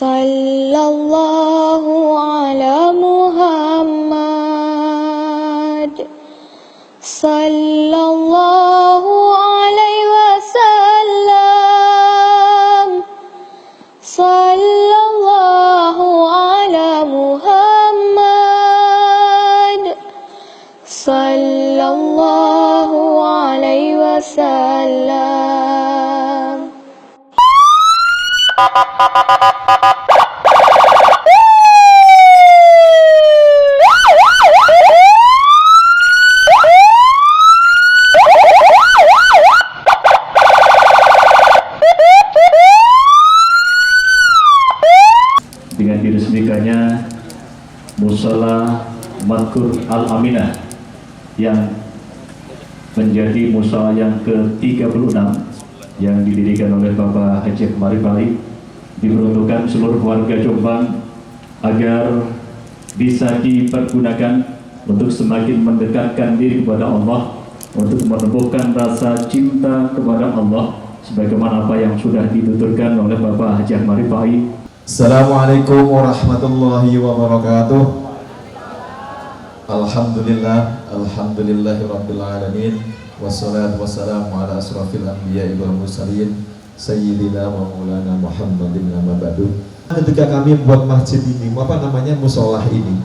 Sallallahu ala Muhammad. Sallallahu alaihi wasallam. Sallallahu ala Muhammad. Sallallahu alaihi wasallam. Dengan diresmikannya Mushola Madkur Al-Aminah yang menjadi mushola yang ke-36 yang didirikan oleh Bapak Haji Marif Ali, diperuntukkan seluruh warga Jombang agar bisa dipergunakan untuk semakin mendekatkan diri kepada Allah, untuk menumbuhkan rasa cinta kepada Allah sebagaimana apa yang sudah dituturkan oleh Bapak Haji Marif Ali. Assalamualaikum warahmatullahi wabarakatuh. Alhamdulillah, alhamdulillahirabbil alamin. Wassalatu wassalamu ala asrafil anbiya'i wal mursalin sayyidina wa maulana Muhammadin amma ba'du. Ketika kami membuat masjid ini, musolah ini,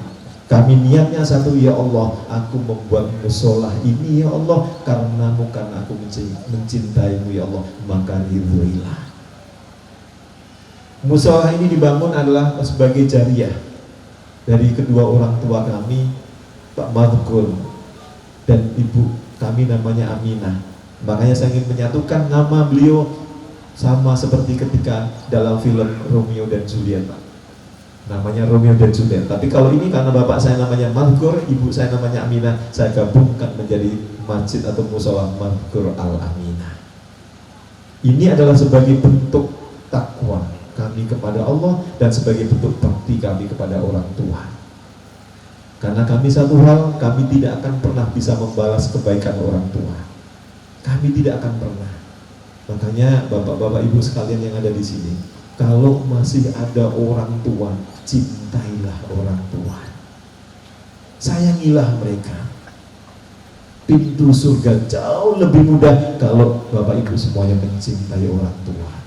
kami niatnya satu, ya Allah, aku membuat musolah ini ya Allah karena bukan aku mencintaimu ya Allah, maka ridhoilah. Musolah ini dibangun adalah sebagai jariah dari kedua orang tua kami, Pak Madkur dan ibu kami namanya Aminah. Makanya saya ingin menyatukan nama beliau sama seperti ketika dalam film Romeo dan Juliet, Pak. Namanya Romeo dan Juliet. Tapi kalau ini karena bapak saya namanya Madkur, ibu saya namanya Aminah, saya gabungkan menjadi masjid atau musolah Madkur Al-Aminah. Ini adalah sebagai bentuk takwa kami kepada Allah dan sebagai bentuk bakti kami kepada orang tua. Karena kami satu hal, kami tidak akan pernah bisa membalas kebaikan orang tua. Kami tidak akan pernah. Makanya bapak-bapak ibu sekalian yang ada di sini, kalau masih ada orang tua, cintailah orang tua. Sayangilah mereka. Pintu surga jauh lebih mudah kalau bapak ibu semuanya mencintai orang tua.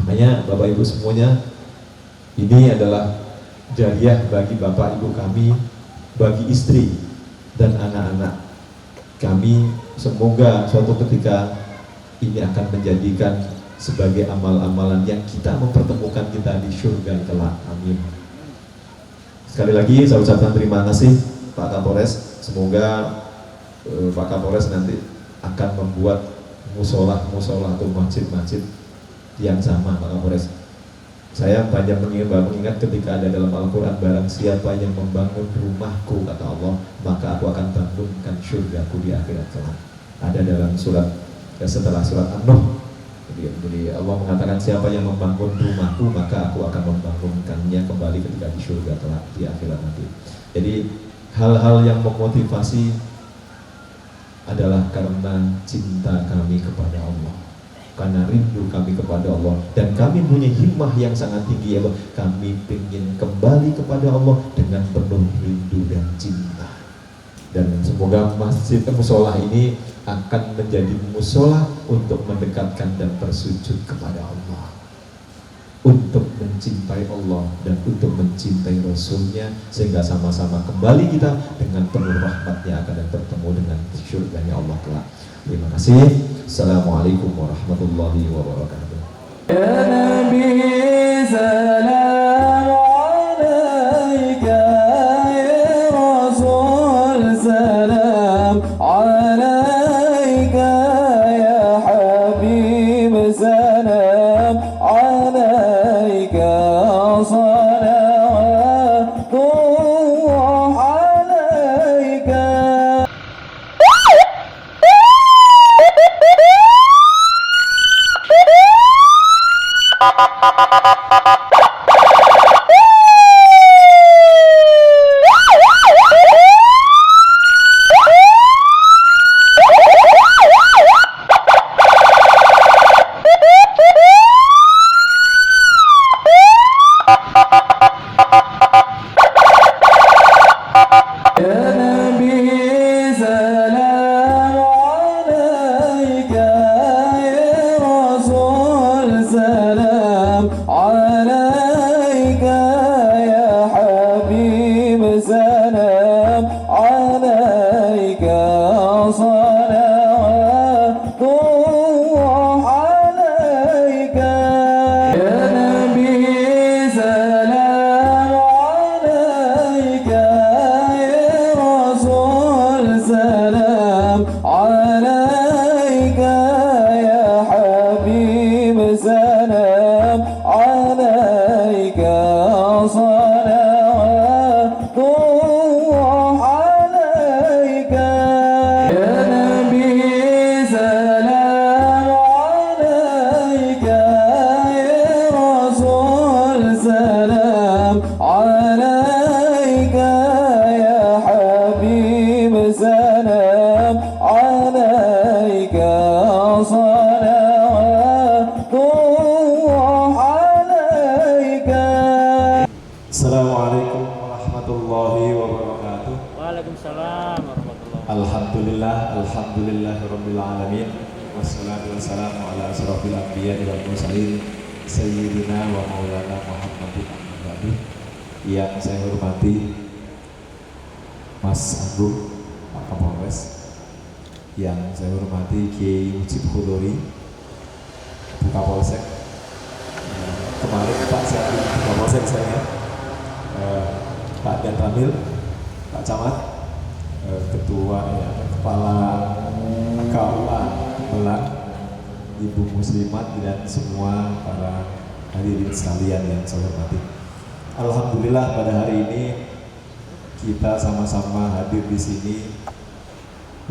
Makanya bapak ibu semuanya, ini adalah jariah bagi bapak ibu kami, bagi istri dan anak-anak kami. Semoga suatu ketika ini akan menjadikan sebagai amal-amalan yang kita mempertemukan kita di surga kelak. Amin. Sekali lagi saya ucapkan terima kasih Pak Kapolres. Semoga Pak Kapolres nanti akan membuat musolah atau masjid-masjid yang sama, Pak Kapolres. Saya banyak mengingat ketika ada dalam Al-Quran, barang siapa yang membangun rumahku, kata Allah, maka aku akan bangunkan surgaku di akhirat kelak. Ada dalam surat setelah surat An-Nuh. Jadi Allah mengatakan siapa yang membangun rumahku, maka aku akan membangunkannya kembali ketika di surga kelak di akhirat nanti. Jadi hal-hal yang memotivasi adalah karena cinta kami kepada Allah, karena rindu kami kepada Allah, dan kami punya himmah yang sangat tinggi, ya Allah. Kami ingin kembali kepada Allah dengan penuh rindu dan cinta. Dan semoga masjid musola ini akan menjadi musola untuk mendekatkan dan bersujud kepada Allah, untuk mencintai Allah dan untuk mencintai Rasulnya, sehingga sama-sama kembali kita dengan penuh rahmatnya akan bertemu dengan surganya Allah kelak. Terima kasih. Assalamualaikum warahmatullahi wabarakatuh. Ya Nabi salam alaika, ya Rasul salam alaika, ya Habib salam alaika, salawatullah alaika. عليك صلوات الله عليك يا نبي سلام عليك يا رسول سلام عليك يا حبيب سلام عليك صلوات الله عليك. Assalamualaikum warahmatullahi wabarakatuh. Waalaikumsalam warahmatullahi Alhamdulillah alamin. Wassalatu wassalamu ala asrofil anbiya wal mursalin Sayyidina wa maulana Muhammadin Abdi. Yang saya hormati Mas Agung Pak Kapolres, yang saya hormati Kiai Mujib Khudori Bu Kapolsek. Kemarin Pak saya Bu Kapolsek saya, Pak Dan Ramil, Pak Camat, Ketua Kepala KUA Belang, Ibu Muslimat dan semua para hadirin sekalian yang saya hormati. Alhamdulillah pada hari ini kita sama-sama hadir di sini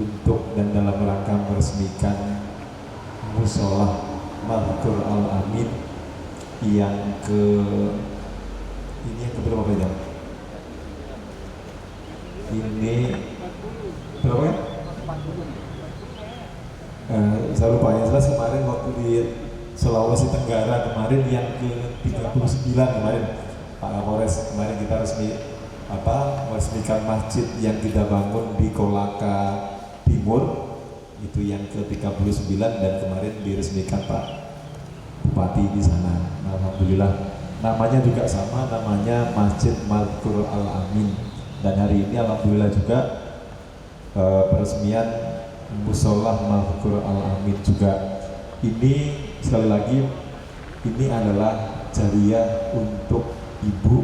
untuk dan dalam rangka meresmikan Mushola Madkur Al-Amin yang ini yang keberapa ya? Ini berapa ya? Saya lupa, yang jelas kemarin waktu di Sulawesi Tenggara kemarin yang ke-39 kemarin Pak Kapolres, kemarin kita meresmikan masjid yang kita bangun di Kolaka Timur itu yang ke-39 dan kemarin diresmikan Pak Bupati di sana. Alhamdulillah namanya juga sama, namanya Masjid Madkur Al-Amin, dan hari ini alhamdulillah juga peresmian Mushola Madkur Al-Amin juga. Ini sekali lagi ini adalah jariah untuk ibu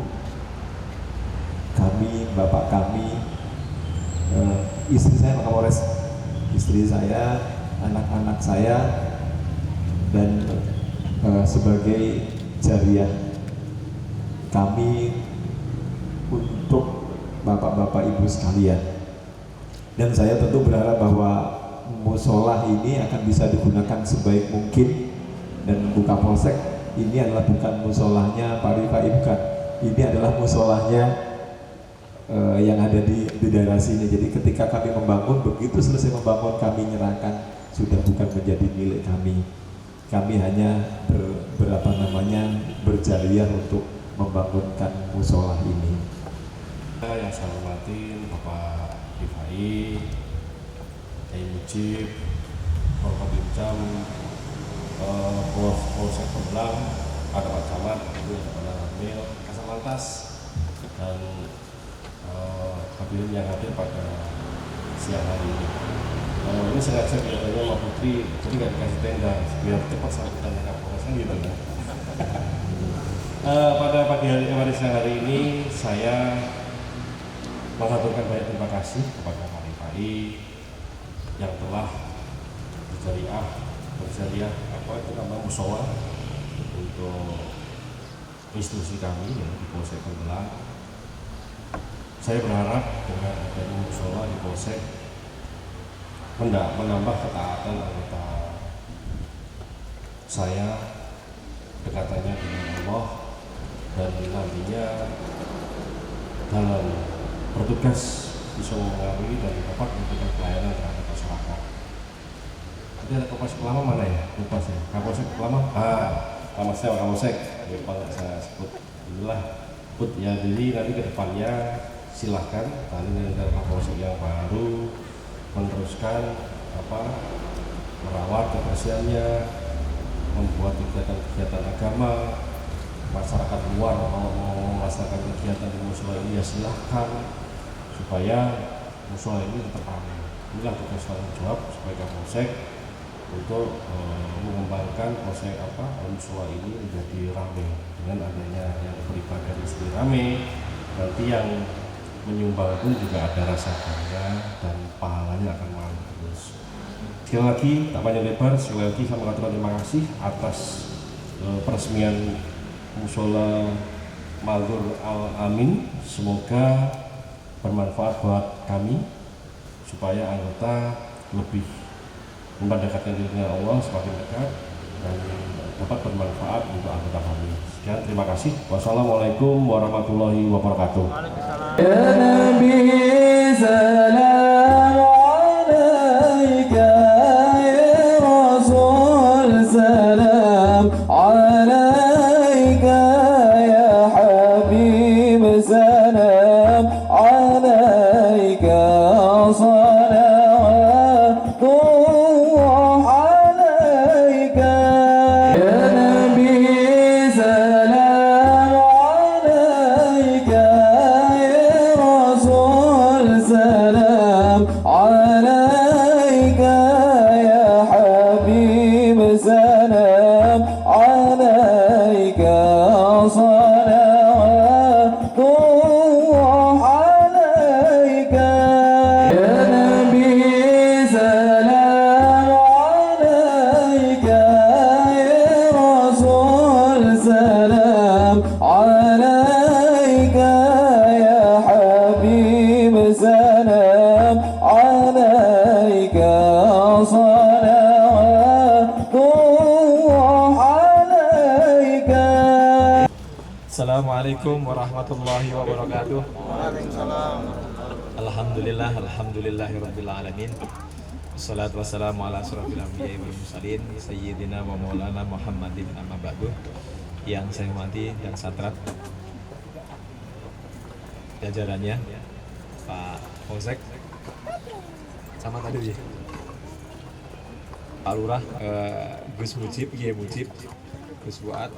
kami, bapak kami, istri saya Pak Kapolres, istri saya, anak-anak saya, dan sebagai jariah kami untuk bapak-bapak ibu sekalian. Dan saya tentu berharap bahwa mushola ini akan bisa digunakan sebaik mungkin, dan Bu Kapolsek ini adalah bukan musholahnya Pak Rifai, bukan, ini adalah musholahnya yang ada di daerah sini. Jadi ketika kami membangun, begitu selesai membangun kami nyerahkan, sudah bukan menjadi milik kami. Kami hanya berjariah untuk membangunkan mushola ini. Yang saya hormati Bapak Rifai, Kiai Mujib, Bapak Bincang, Polsek Pembelang, ada Pak Camat, Ibu Kepala Ramil, Kasatlantas, dan hadirin yang hadir pada siang hari ini. Ini sengaja kelihatannya Mbak Putri, jadi nggak dikasih tenda biar cepat sambutan Kapolres kan gitu kan. Pada pagi hari siang hari ini saya mengaturkan banyak terima kasih kepada Pak Rifai yang telah berjariah mushola untuk institusi kami ya, di Polsek Pembelang. Saya berharap dengan adanya mushola di Polsek menambah ketaatan anggota saya, dekatannya dengan Allah, dan nantinya dalam bertugas bisa mempengaruhi dan dapat memberikan pelayanan terhadap masyarakat. Nanti ada Kapolsek Pelama mana ya? Lupa saya. Kapolsek Pelama? Kapolsek. Lupa nggak saya sebut. Inilah put ya. Jadi nanti ke depannya silahkan tadi dari Kapolsek yang baru meneruskan merawat kebersihannya, membuat kegiatan agama. Masyarakat luar mau melaksanakan kegiatan di mushola ini ya silahkan, supaya mushola ini tetap ramai. Inilah tugas tanggung jawab sebagai Kapolsek untuk mengembangkan mushola ini menjadi ramai. Dengan adanya yang beribadah di sini ramai, nanti yang menyumbang pun juga ada rasa bangga dan pahalanya akan mengalir terus. Sekali lagi tak panjang lebar, sekali lagi saya mengatakan terima kasih atas peresmian Musola Madhur Al-Amin. Semoga bermanfaat buat kami supaya anggota lebih mendekatkan diri dengan Allah, semakin dekat dan dapat bermanfaat untuk anggota kami. Sekian, terima kasih. Wassalamualaikum warahmatullahi wabarakatuh. يا نبي سلام عليك يا رسول سلام عليك يا حبيب سلام عليك صلوات الله عليك يا نبي سلام عليك يا رسول سلام عليك يا حبيب سلام عليك صلوات الله عليك يا نبي سلام عليك يا رسول سلام عليك يا حبيب سلام عليك صلوات الله عليك. Assalamualaikum warahmatullahi wabarakatuh. Alhamdulillah, alhamdulillahirabbil alamin. Wassalatu wassalamu ala asyrofil anbiya'i wal mursalin sayyidina wa maulana Muhammadin amma ba'du. Yang saya hormati dan satrat jajarannya Pak Polsek sama tadi Pak Lurah, Gus Mujib, Kiai Mujib, Gus Fuad,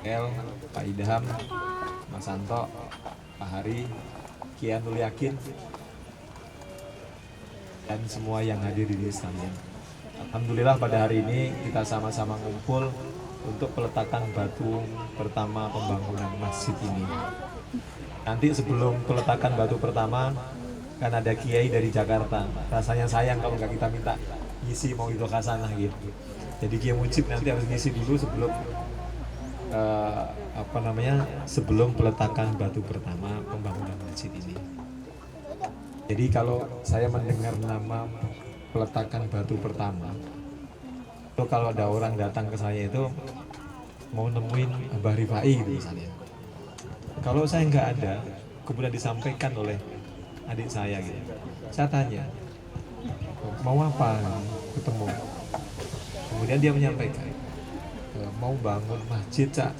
El, Pak Idham, Mas Santo, Pak Hari, Kiai Nul Yakin, dan semua yang hadir di sini sekalian. Alhamdulillah pada hari ini kita sama-sama ngumpul untuk peletakan batu pertama pembangunan masjid ini. Nanti sebelum peletakan batu pertama kan ada kiai dari Jakarta. Rasanya sayang kalau nggak kita minta ngisi mau itu kasanah gitu. Jadi Kiai Mujib nanti harus ngisi dulu sebelum sebelum peletakan batu pertama pembangunan masjid ini. Jadi kalau saya mendengar nama peletakan batu pertama, itu kalau ada orang datang ke saya itu mau nemuin Abah Rifai gitu misalnya. Kalau saya nggak ada, kemudian disampaikan oleh adik saya gitu, saya tanya mau apa ketemu, kemudian dia menyampaikan mau bangun masjid, Cak.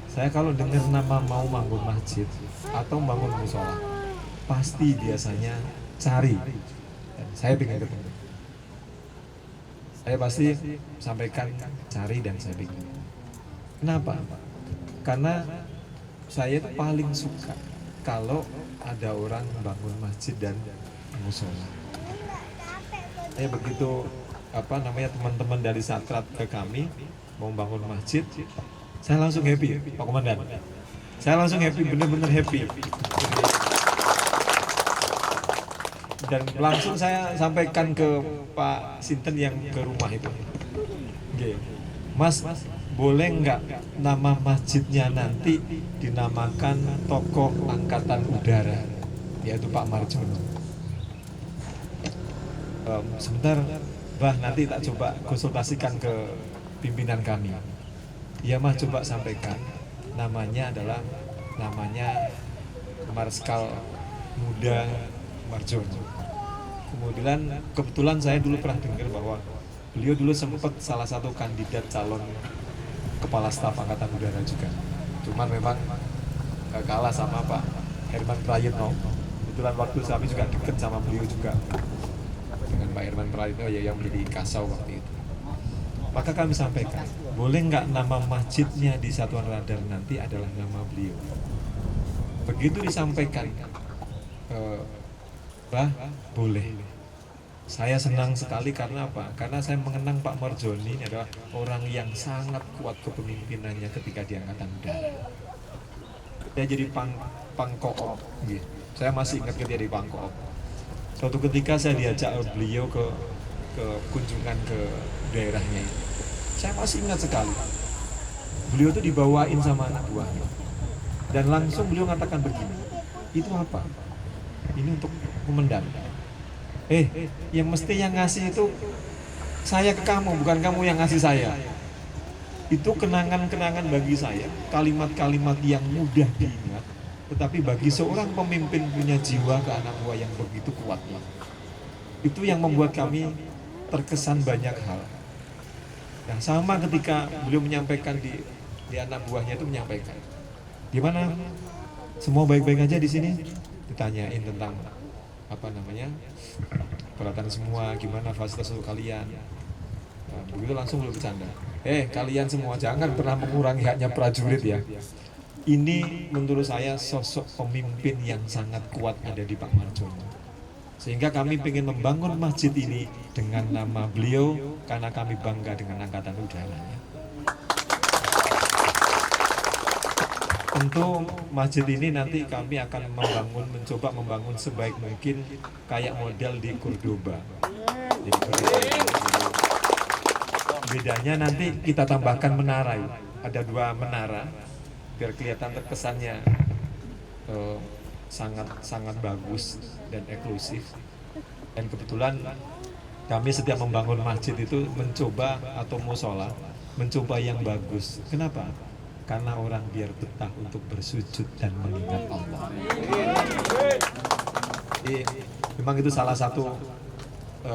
Saya kalau dengar nama mau bangun masjid atau bangun musola, pasti biasanya cari. Dan saya ingin ketemu. Saya pasti sampaikan cari dan saya ingin. Kenapa? Karena saya itu paling suka kalau ada orang bangun masjid dan musola. Saya begitu teman-teman dari Satrat ke kami mau bangun masjid, saya langsung happy, Pak Komandan. Saya langsung happy, bener-bener happy. Dan langsung saya sampaikan ke Pak Sinten yang ke rumah itu. Oke, Mas, boleh nggak nama masjidnya nanti dinamakan Tokoh Angkatan Udara, yaitu Pak Marjono. Sebentar, Bah, nanti tak coba konsultasikan ke pimpinan kami. Ya Mas, coba sampaikan. Namanya Marskal Muda Marjono. Kebetulan saya dulu pernah dengar bahwa beliau dulu sempat salah satu kandidat calon kepala staf Angkatan Udara juga. Cuman memang kalah sama Pak Herman Prayitno. Kebetulan waktu kami juga dekat sama beliau juga. Dengan Pak Herman Prayitno yang menjadi Kasau waktu itu. Maka kami sampaikan, boleh nggak nama masjidnya di Satuan Radar nanti adalah nama beliau. Begitu disampaikan, Bah, boleh. Saya senang sekali karena apa? Karena saya mengenang Pak Marjono ini adalah orang yang sangat kuat kepemimpinannya ketika di Angkatan Udara. Dia jadi pangkoop. Gitu. Saya masih ingat ketika di pangkoop. Suatu ketika saya diajak beliau ke kunjungan ke daerahnya itu. Saya masih ingat sekali. beliau tuh dibawain sama anak buahnya. Dan langsung beliau mengatakan begini, itu apa? Ini untuk komandan. Yang mesti yang ngasih itu saya ke kamu, bukan kamu yang ngasih saya. Itu kenangan-kenangan bagi saya, kalimat-kalimat yang mudah diingat, tetapi bagi seorang pemimpin punya jiwa ke anak buah yang begitu kuatnya, itu yang membuat kami terkesan banyak hal. Yang sama ketika beliau menyampaikan di anak buahnya itu menyampaikan, gimana? Semua baik-baik aja di sini? Ditanyain tentang peralatan semua, gimana fasilitas untuk kalian. Nah, begitu langsung beliau bercanda. Kalian semua jangan pernah mengurangi haknya prajurit ya. Ini menurut saya sosok pemimpin yang sangat kuat ada di Pak Marjono. Sehingga kami ingin membangun masjid ini dengan nama beliau karena kami bangga dengan angkatan udaranya. Tentu masjid ini nanti kami akan mencoba membangun sebaik mungkin kayak model di Cordoba. Jadi bedanya nanti kita tambahkan menara. Ada 2 menara biar kelihatan terkesannya sangat bagus dan eksklusif. Dan kebetulan kami setiap membangun masjid itu mencoba atau musola mencoba yang bagus. Kenapa? Karena orang biar betah untuk bersujud dan mengingat Allah. Jadi memang itu salah satu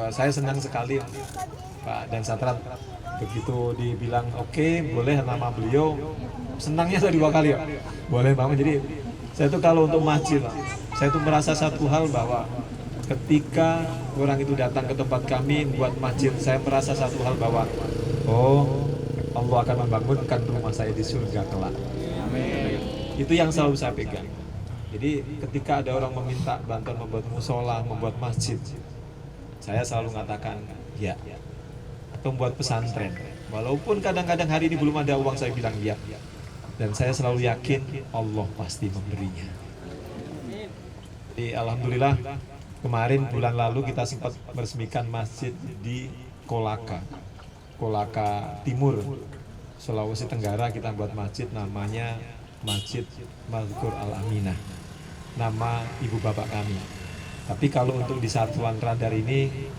saya senang sekali Pak Dan Satran begitu dibilang oke, boleh nama beliau, senangnya saya 2 kali ya. Boleh banget. Jadi saya tuh kalau untuk masjid, saya tuh merasa satu hal bahwa ketika orang itu datang ke tempat kami buat masjid, saya merasa satu hal bahwa Allah akan membangunkan rumah saya di surga kelak. Amin. Itu yang selalu saya pegang. Jadi ketika ada orang meminta bantuan membuat musola, membuat masjid, saya selalu mengatakan ya. Atau membuat pesantren. Walaupun kadang-kadang hari ini belum ada uang, saya bilang ya. Dan saya selalu yakin Allah pasti memberinya. Jadi alhamdulillah kemarin bulan lalu kita sempat meresmikan masjid di Kolaka Timur, Sulawesi Tenggara. Kita buat masjid namanya Masjid Mazkur Al-Aminah, nama ibu bapak kami. Tapi kalau untuk di Satuan Radar ini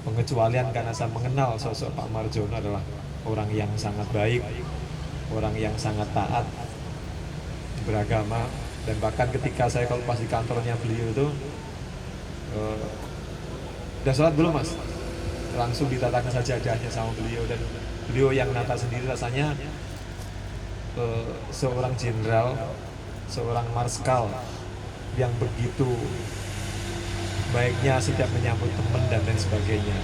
pengecualian karena saya mengenal sosok Pak Marjono adalah orang yang sangat baik, orang yang sangat taat beragama. Dan bahkan ketika saya kalau pas di kantornya beliau itu udah sholat belum mas? Langsung ditatakan sajadahnya sama beliau, dan beliau yang nata sendiri. Rasanya seorang jenderal, seorang marskal yang begitu baiknya setiap menyambut teman dan lain sebagainya.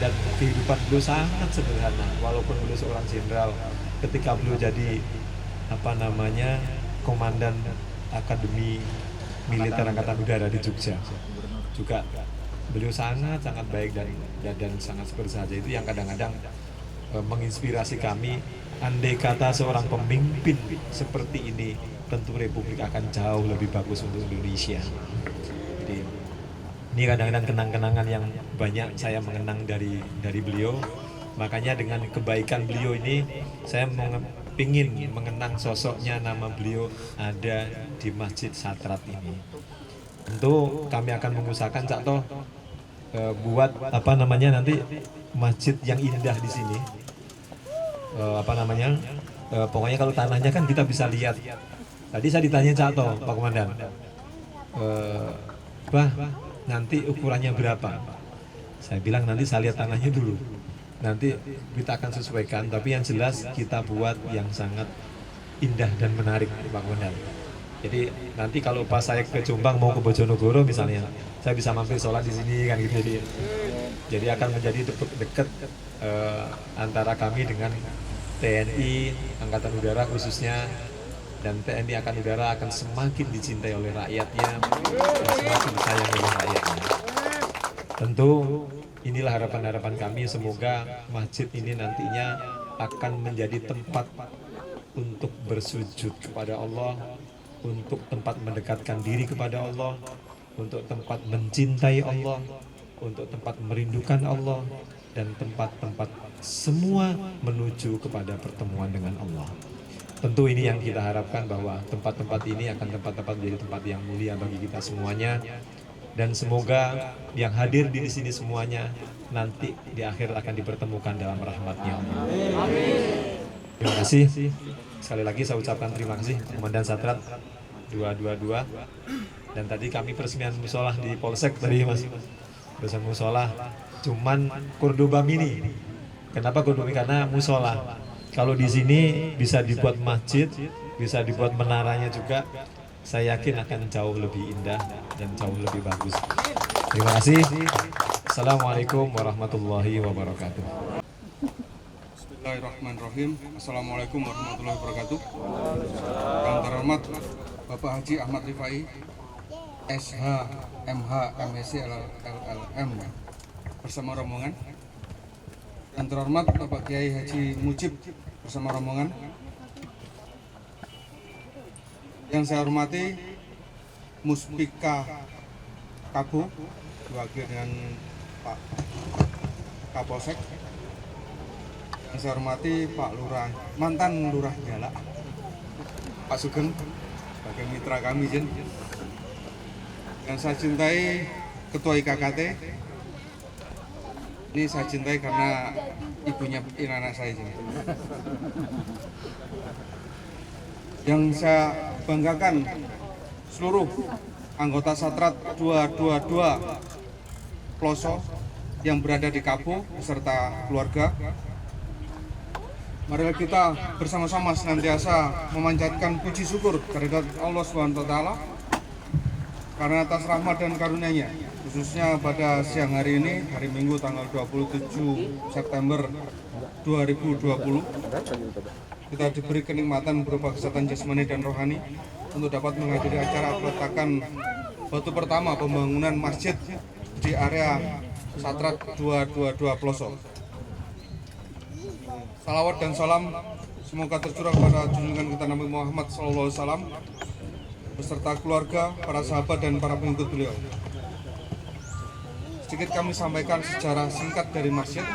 Dan kehidupan beliau sangat sederhana, walaupun beliau seorang jenderal. Ketika beliau jadi komandan Akademi Militer Angkatan Udara di Jogja, juga beliau sangat baik dan sangat bersahaja. Itu yang kadang-kadang menginspirasi kami. Andai kata seorang pemimpin seperti ini, tentu Republik akan jauh lebih bagus untuk Indonesia. Jadi ini kadang-kadang kenang-kenangan yang banyak saya mengenang dari beliau. Makanya dengan kebaikan beliau ini, saya ingin mengenang sosoknya, nama beliau ada di Masjid Satrat ini. Tentu kami akan mengusahakan Cak Toh buat nanti masjid yang indah di sini. Pokoknya kalau tanahnya kan kita bisa lihat. Tadi saya ditanya Cak Toh, Pak Komandan, nanti ukurannya berapa? Saya bilang nanti saya lihat tanahnya dulu. Nanti kita akan sesuaikan, tapi yang jelas kita buat yang sangat indah dan menarik, Pak Komandan. Jadi nanti kalau pas saya ke Jombang mau ke Bojonegoro misalnya, saya bisa mampir sholat di sini kan gitu. Jadi akan menjadi dekat antara kami dengan TNI Angkatan Udara khususnya, dan TNI Angkatan Udara akan semakin dicintai oleh rakyatnya dan semakin disayang oleh rakyatnya. Tentu inilah harapan-harapan kami, semoga masjid ini nantinya akan menjadi tempat untuk bersujud kepada Allah, untuk tempat mendekatkan diri kepada Allah, untuk tempat mencintai Allah, untuk tempat merindukan Allah, dan tempat-tempat semua menuju kepada pertemuan dengan Allah. tentu ini yang kita harapkan bahwa tempat-tempat ini akan tempat-tempat menjadi tempat yang mulia bagi kita semuanya, dan semoga yang hadir di sini semuanya nanti di akhir akan dipertemukan dalam rahmat-Nya. Terima kasih. Sekali lagi saya ucapkan terima kasih Komandan Satrat 222. Dan tadi kami peresmian musola di Polsek tadi Mas. Peresmian musola cuman Cordoba Mini. Kenapa Cordoba Mini? Karena musola. Kalau di sini bisa dibuat masjid, bisa dibuat menaranya juga. Saya yakin akan jauh lebih indah dan jauh lebih bagus. Terima kasih. Assalamualaikum warahmatullahi wabarakatuh. Bismillahirrahmanirrahim. Assalamualaikum warahmatullahi wabarakatuh. Yang terhormat Bapak Haji Ahmad Rifai, SH, MH, MSc, LLM bersama rombongan. Yang terhormat Bapak Kiai Haji Mujib bersama rombongan. Yang saya hormati Muspika Kabo, diwakili dengan Pak Kapolsek. Yang saya hormati Pak Lurah, mantan Lurah Jalak, Pak Sugeng sebagai mitra kami, Jin. Yang saya cintai Ketua IKKT. Ini saya cintai karena ibunya anak saya, Jin. Yang saya banggakan seluruh anggota Satrat 222 Ploso yang berada di Kabo beserta keluarga. Mari kita bersama-sama senantiasa memanjatkan puji syukur kehadirat Allah SWT karena atas rahmat dan karunia-Nya, khususnya pada siang hari ini, hari Minggu tanggal 27 September 2020, kita diberi kenikmatan berupa kesehatan jasmani dan rohani untuk dapat menghadiri acara peletakan batu pertama pembangunan masjid di area Satrat 222 Ploso. Salawat dan salam semoga tercurah pada junjungan kita Nabi Muhammad SAW beserta keluarga, para sahabat dan para pengikut beliau. Sedikit kami sampaikan sejarah singkat dari masjid.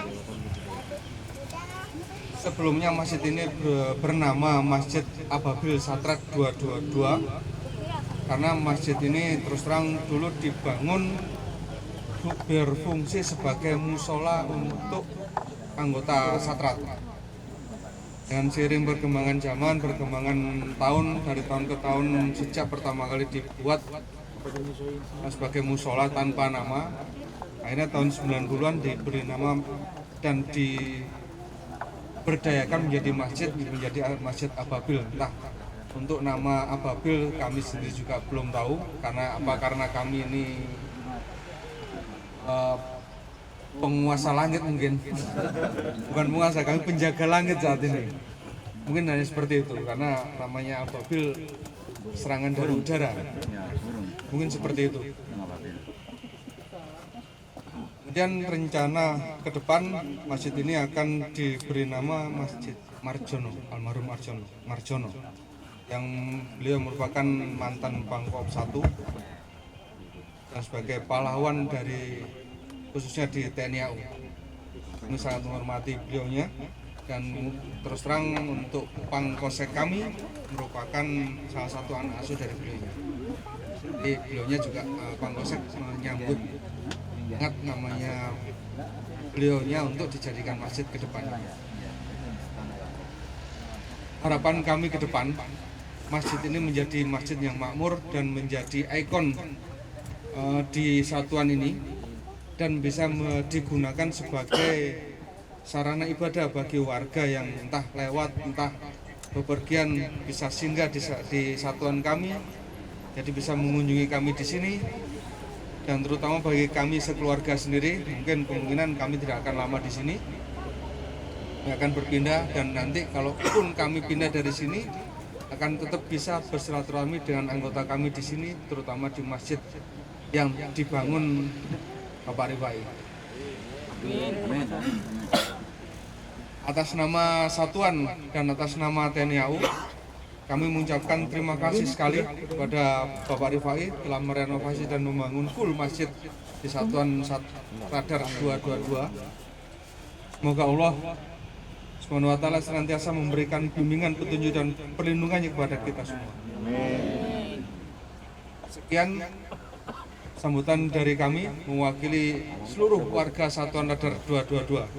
Sebelumnya masjid ini bernama Masjid Ababil Satrat 222 karena masjid ini terus terang dulu dibangun berfungsi sebagai musola untuk anggota Satrat. Dengan seiring perkembangan zaman, perkembangan tahun, dari tahun ke tahun sejak pertama kali dibuat sebagai musola tanpa nama, akhirnya tahun 90-an diberi nama dan diberdayakan menjadi Masjid Ababil. Entah untuk nama Ababil kami sendiri juga belum tahu, karena kami ini penguasa langit mungkin, bukan penguasa, kami penjaga langit saat ini, mungkin hanya seperti itu, karena namanya Ababil serangan dari udara, mungkin seperti itu. Kemudian rencana ke depan masjid ini akan diberi nama Masjid Marjono, almarhum Marjono, yang beliau merupakan mantan Pangkop 1 dan sebagai pahlawan dari khususnya di TNI AU. Kami sangat menghormati beliaunya, dan terus terang untuk Pangkosek kami merupakan salah satu anak asuh dari beliaunya. Jadi beliaunya juga Pangkosek menyambut ingat namanya beliaunya untuk dijadikan masjid ke depannya. Harapan kami ke depan, masjid ini menjadi masjid yang makmur dan menjadi ikon di satuan ini, dan bisa digunakan sebagai sarana ibadah bagi warga yang entah lewat, entah bepergian, bisa singgah di satuan kami, jadi bisa mengunjungi kami di sini. Dan terutama bagi kami sekeluarga sendiri, mungkin kemungkinan kami tidak akan lama di sini, akan berpindah, dan nanti kalaupun kami pindah dari sini akan tetap bisa bersilaturahmi dengan anggota kami di sini, terutama di masjid yang dibangun Bapak Rifai. Atas nama satuan dan atas nama TNI AU, kami mengucapkan terima kasih sekali kepada Bapak Rifai telah merenovasi dan membangun full masjid di satuan Radar 222. Semoga Allah Subhanahu wa taala senantiasa memberikan bimbingan, petunjuk dan perlindungannya kepada kita semua. Sekian sambutan dari kami mewakili seluruh warga Satuan Radar 222.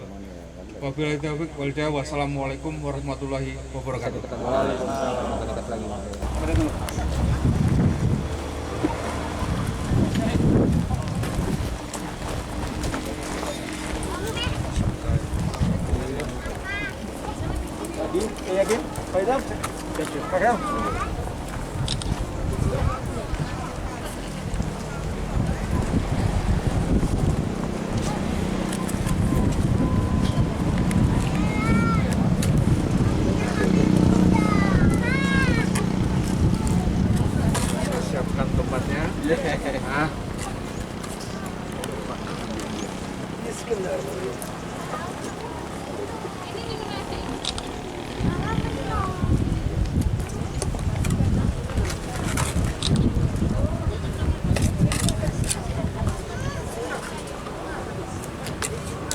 Wabillahi taufiq wal hidayah. Wassalamualaikum warahmatullahi wabarakatuh. Siapkan tempatnya.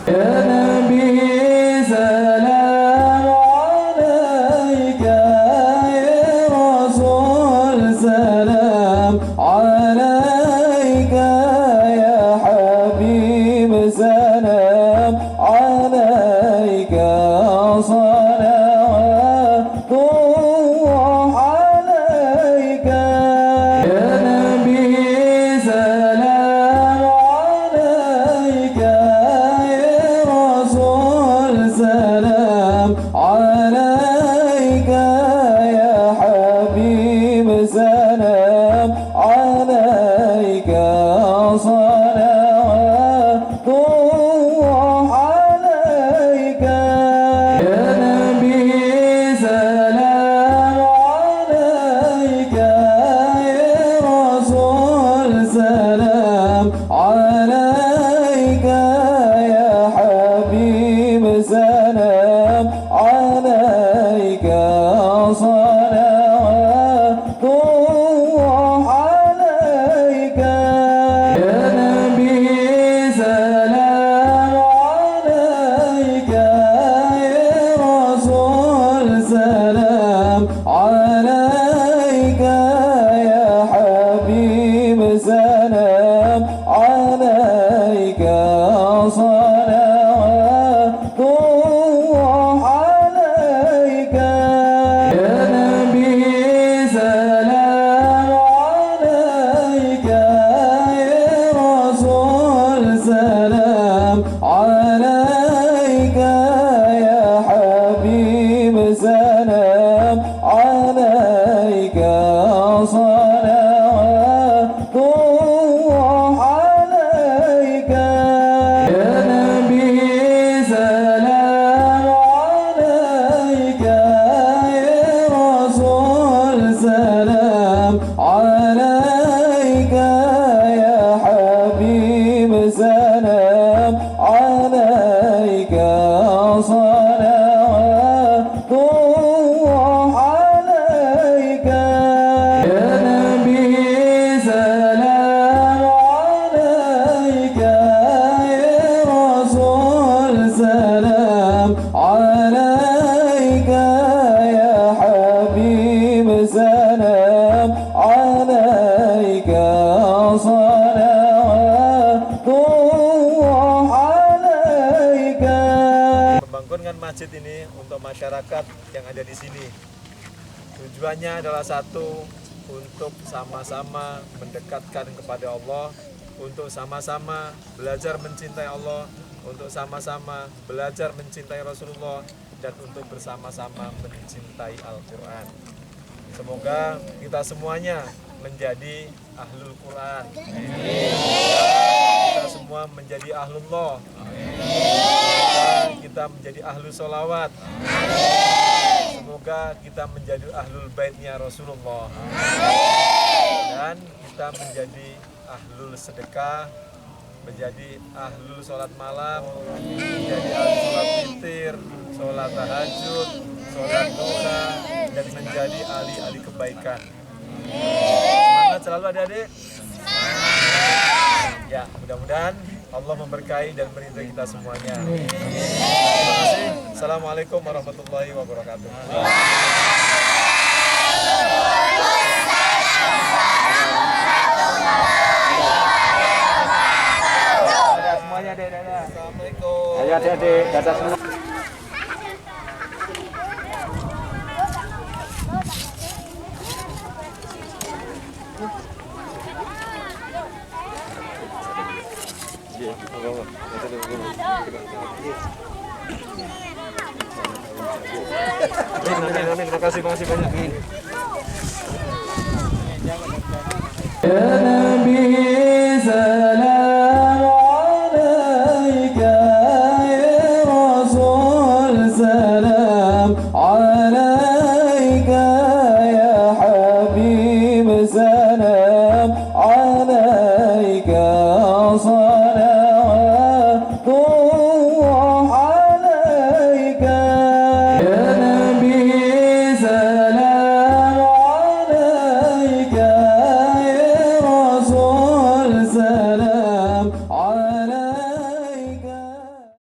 يا نبي سلام عليك يا رسول سلام عليك يا حبيب سلام عليك صلوات الله عليك يا نبي سلام عليك سلام عليك يا حبيب سلام عليك صلوات الله عليك يا نبي سلام عليك يا رسول سلام عليك يا حبيب سلام عليك صلوات الله عليك يا نبي سلام عليك يا رسول سلام عليك يا حبيب سلام عليك صلوات الله عليك يا نبي سلام عليك يا رسول سلام عليك يا حبيب سلام عليك صلوات الله عليك يا نبي سلام عليك يا رسول سلام عليك يا حبيب سلام عليك صلوات الله عليك يا نبي سلام عليك يا رسول سلام عليك يا حبيب سلام عليك صلوات الله عليك. Membangunkan masjid ini untuk masyarakat yang ada di sini. Tujuannya adalah satu, untuk sama-sama mendekatkan kepada Allah, untuk sama-sama belajar mencintai Allah, untuk sama-sama belajar mencintai Rasulullah, dan untuk bersama-sama mencintai Al-Quran. Semoga kita semuanya menjadi ahlul Quran. Kita semua menjadi ahlullah. Semoga kita menjadi ahlul sholawat. Semoga kita menjadi ahlul baitnya Rasulullah. Dan kita menjadi ahlul sedekah, menjadi ahlul sholat malam, menjadi ahlul sholat witir, sholat tahajud, sholat duha, dan menjadi ahli-ahli kebaikan. Semangat selalu adik-adik. Ya, mudah-mudahan Allah memberkahi dan meridhai kita semuanya. Terima kasih. Assalamualaikum warahmatullahi wabarakatuh. Semuanya deh, dadah. Assalamualaikum. Ayo adik-adik, dadah semua. Terima kasih banyak. Ya Nabi salam alaika, ya Rasul salam alaika, ya Habib salam alaika, salawatullah alaika. Ya Nabi salam alaika, ya Rasul salam alaika.